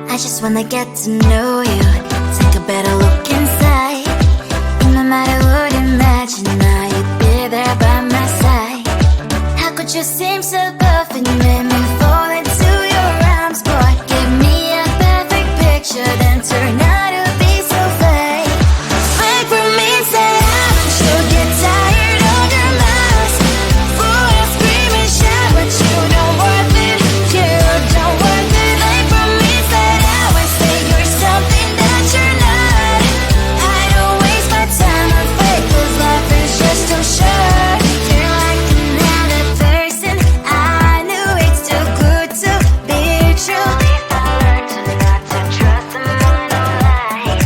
I just wanna get to know you, take a better look inside. No matter what, imagine now you'd be there by my side. How could you seem so perfect, you made me fall into your arms, boy. Give me a perfect picture, then turn out to be so fake. Fake for me, say haven't you get tired of your lies? Full of scream and shout, but you don't worth it, you don't worth it. Fake for me, say I would say you're something that you're not. I don't waste my time on fake, 'cause life is just too short. You're like another person, I knew it's too good to be true. I learned to not to trust someone no lie.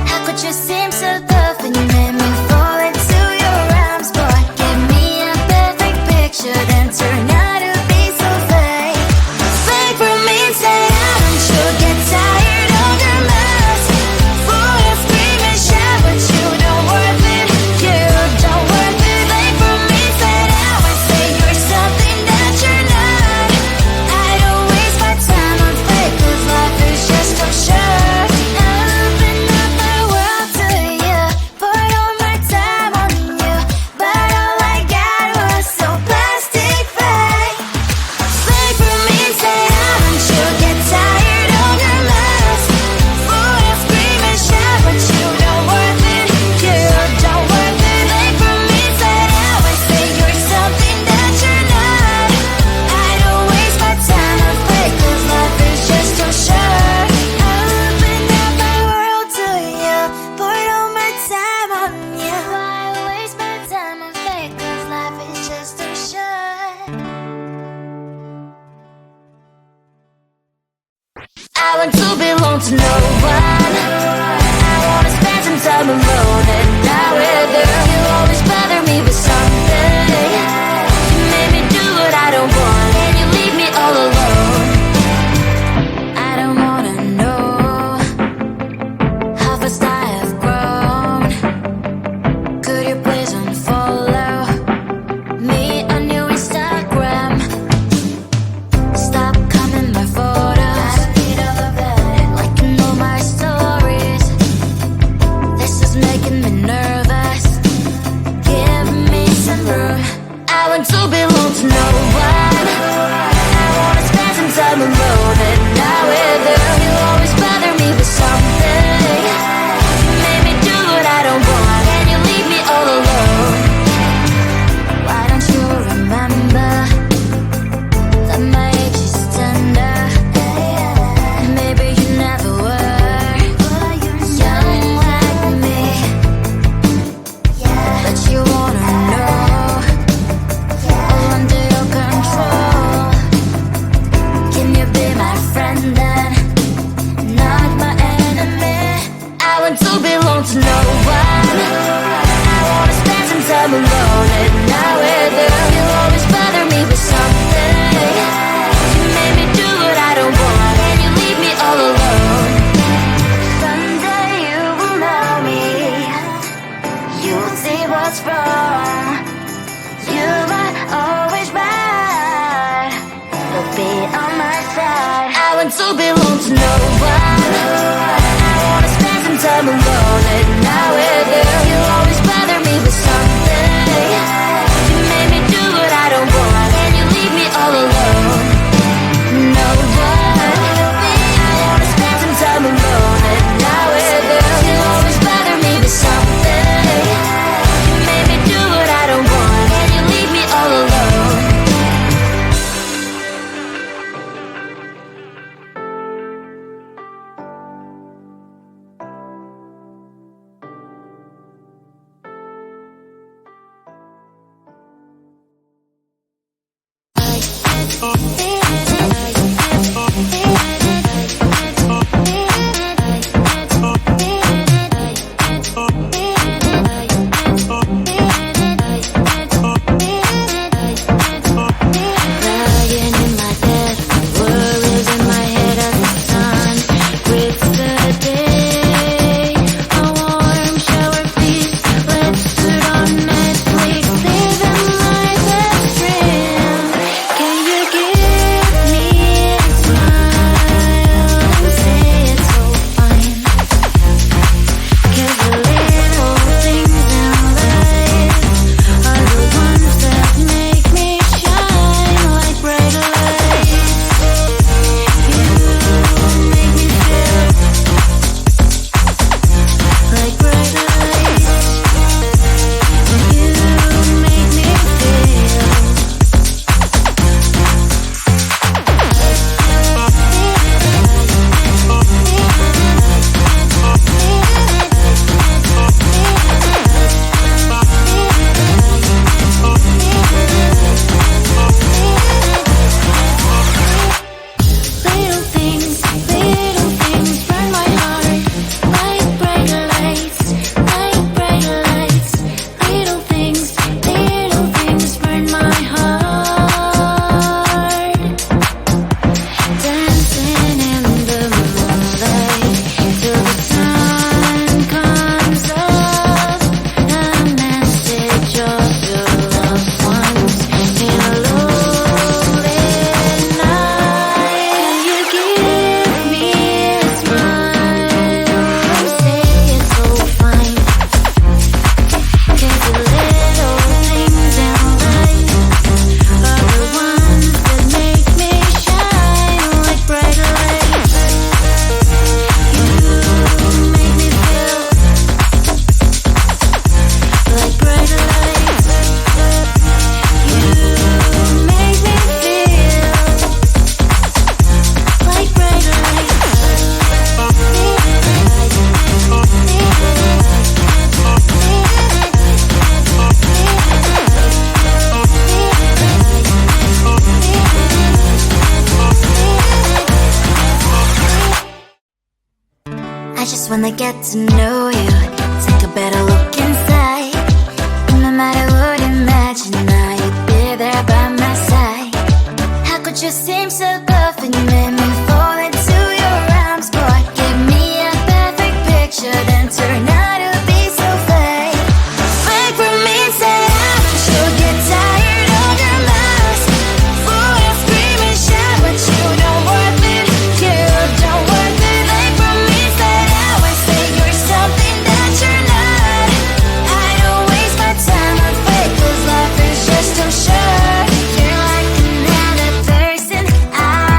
How could you seem so tough and you made me fall into your arms, boy? Give me a perfect picture, then turn out to be so fake. Fake for me, say haven't you get tired of your lies? Full of scream and shout, but you don't worth it, you don't worth it. Fake for me, say I would say you're something that you're not. I don't waste my time on fake, 'cause life is just too short. Open up my world to you, put all my time on you, but all I got was so plastic fake. Fake for me, say haven't you get tired of your lies? Full of scream and shout, but you don't worth it, you don't worth it. Fake for me, say I would say you're something that you're not. I don't waste my time on fake, 'cause life is just too short. Open up my world to you, put all my time on you. Why waste my time on fake, 'cause life is just too short. I want to belong to no one. I wanna spend some time alone and die with you. You always bother me with something. You made me do what I don't want, and you leave me all alone. I don't wanna know how fast I have grown. Could you please unfollow me? I knew we started to belong to no one. I wanna spend some time alone, and now with you, you always bother me with something. You made me do what I don't want, and you leave me all alone. No one. I wanna spend some time alone, and now with you, you always bother me with something. You made me do what I don't want, and you leave me all alone. I just wanna get to know you, take a better look inside. No matter what, imagine now you'd be there by my side. How could you seem so good when you made me fall into your arms, boy? Give me a perfect picture, then turn out to be so fake. Fake for me, say you'll get tired of your lies. Fool and scream and shout, but you don't worth it. You don't worth it. Fake for me, say you're something that you're not. I don't waste my time on fake, 'cause life is just too short. You're like another person I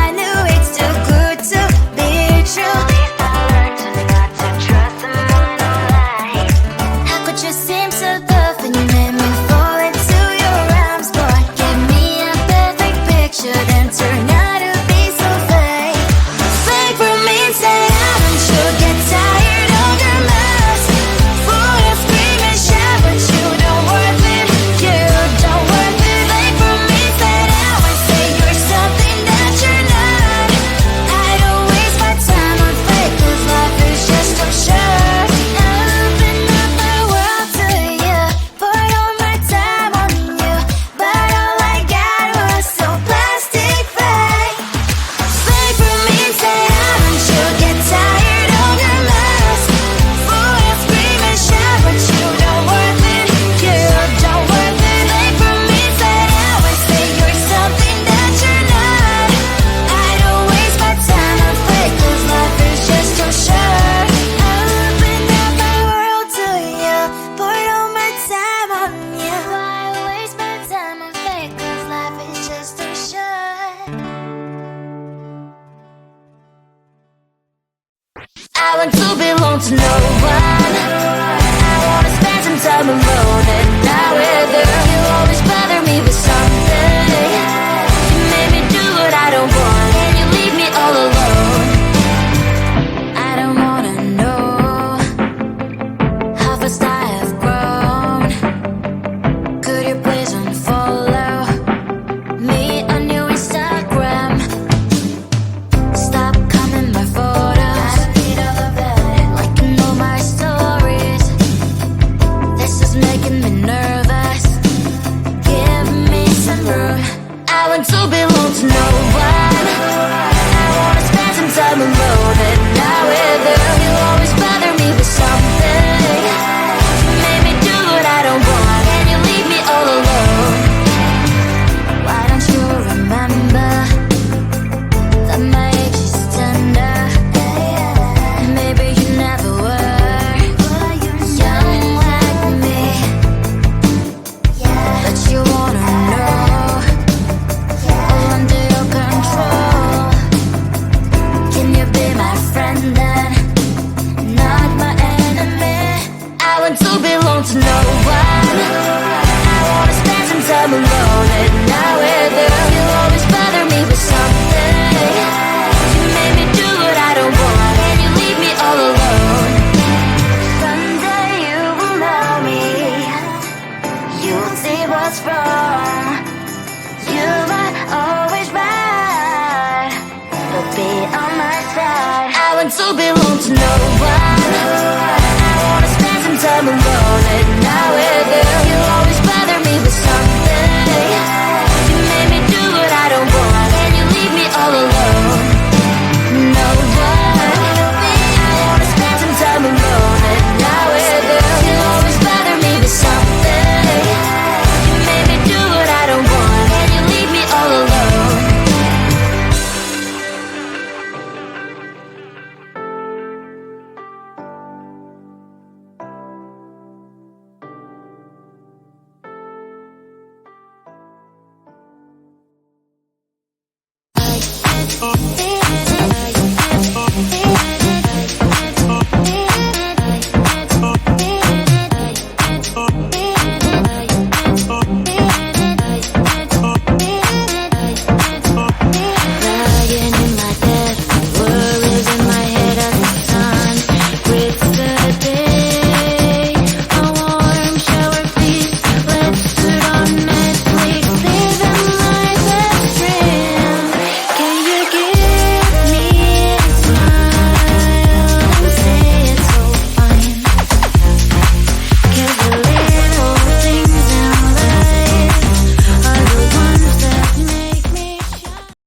to no one. I wanna spend some time alone and not with you. You always bother me with something. You made me do what I don't want, and you leave me all alone. I don't wanna know how fast I have grown. Could you please unfollow me on your Instagram? Stop coming my photos, liking all my stories. This is making me nervous. Give me some room. I want to belong to no one. I wanna spend some time alone and not with you. You always bother me with something. You made me do what I don't want, and you leave me all alone. Why don't you remember that my age is tender? Maybe you never were young like me, but you wanna know all under your control. Can you be my friend then, not my enemy? I want to belong to no one. I wanna spend some time alone and not with you. You always bother me with something. You made me do what I don't want, and you leave me all alone. Someday you will know me. You'll see what's wrong. You might always right, but be on my side. I want to belong to no one. I wanna spend some time alone and not with you. You always bother me with something. You made me do what I don't want, and you leave me all alone. No one. I wanna spend some time alone and not with you. You always bother me with something. You made me do what I don't want, and you leave me all alone.